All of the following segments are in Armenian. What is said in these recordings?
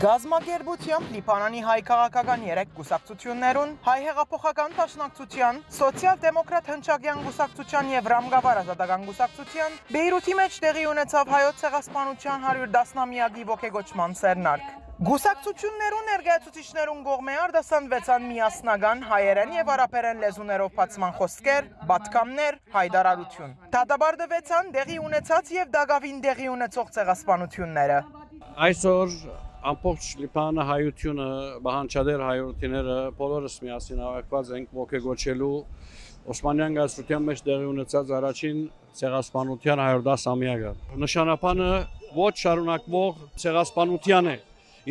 Գազագերբությամբ Լիբանանի հայ քաղաքական 3 կուսակցություններուն, հայ հեղափոխական դաշնակցության, սոցիալ-դեմոկրատ հնչագյան կուսակցության եւ Ռամգավար ազատական կուսակցության Բեյրութի մեջ տեղի ունեցավ հայոց ցեղասպանության 110-ամյակի ոգեգոճման սերնարկ։ Գուսակցություններուն ներկայացուցիչներուն կողմէ արտասանվեցան միասնական հայերեն եւ արաբերեն լեզուներով բացման խոսքեր, պատկամներ, հայտարարություն։ Դատաբարտվեցան տեղի ունեցած եւ դակավին տեղի ունեցող ցեղասպանությունները։ Այսօր ամբողջ Լիբանանը հայությունը, բանջարեր հայրենիները բոլորս միասին հավաքված ենք ողջագործելու Օսմանյան գազության մեջ տեղի ունեցած առաջին ցեղասպանության 110-ամյակը։ Նշանապանը ոչ շարունակվող ցեղասպանության է։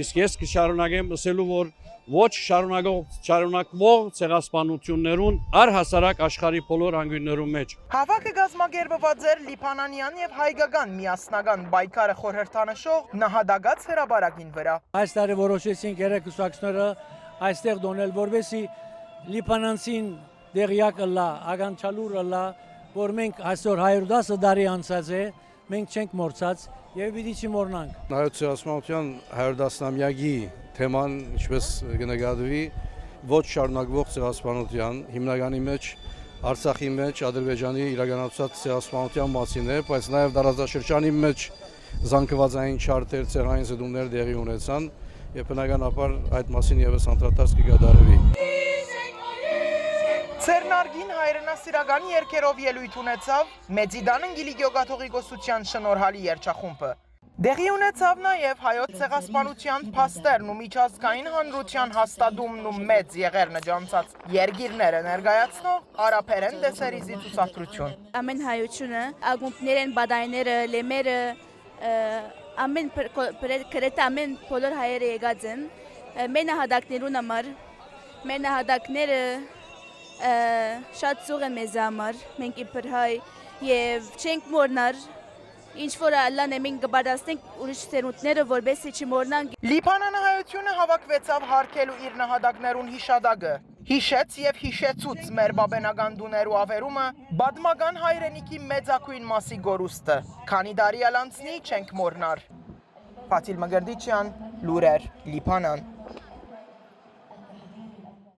Իսկ ես կշարունակեմ ասելու, որ ոչ շարունակվող ցեղասպանություններուն առհասարակ աշխարհի բոլոր անկյուններում մեջ։ Հավաքը գազագերբված էր Լիբանանյան եւ հայկական միասնական պայքարը խորհրդանշող նահատակած հրաբարակին վրա։ Այս տարի որոշեցինք երեք կուսակցությունները այստեղ դոնել, որովհետեւ լիբանանցին դեղյակ լա, ագանչալուր լա, որ մենք այսօր 110 տարի անցած է, մենք չենք մոռացած եւ պիտի չմոռնանք։ Հայոց ցեղասպանության 110-ամյակի թեման ինչպես կնկատվի ոչ շարունակվող ցեղասպանության հիմնականի մեջ Արցախի մեջ Ադրբեջանի իրականացած ցեղասպանության մասին է, բայց նաև տարածաշրջանի մեջ զանգվածային չարտեր, ցեղային զդումներ տեղի ունեցան եւ բնականաբար այդ մասին եւս անդրադարձ կգադարվի։ Ցերնարգին հայրենասիրական երկերով ելույթ ունեցավ Մեծիդան Անգիլիկիո կաթողիկոսության շնորհալի երգչախումբը։ Դեղի ունեցավ նաև հայոց ցեղասպանության փաստերն ու միջազգային հանրության հաստատումն ու մեծ եղերնը ջանցած երգիրները ներկայացնող արաբերեն դեսերիզի ցուցադրություն։ Ամեն հայությունը, ակումբներն, բադայները, լեմերը, ամեն բոլոր հայերը եկած են, մեր նահատակներուն համար, մեր նահատակները շատ ծուղ են մեզ համար, մենք իբր հայ եւ չենք մոռնար ինչ որ Ալլան է մենք կբարձրացնենք ուրիշ ցերունտները որբեսի չմոռնանք։ Լիբանանահայությունը հավաքվեցավ հարգելու իր նահատակներուն հիշադակը։ Հիշեց եւ հիշեցուց մեր բաբենական դուներու ավերումը, բադմական հայրենիքի մեծակույն մասի գորուստը։ Քանի տարի անցնի չենք մոռնար։ Ֆաթիլ Մգրդիչյան, լուրեր, Լիբանան։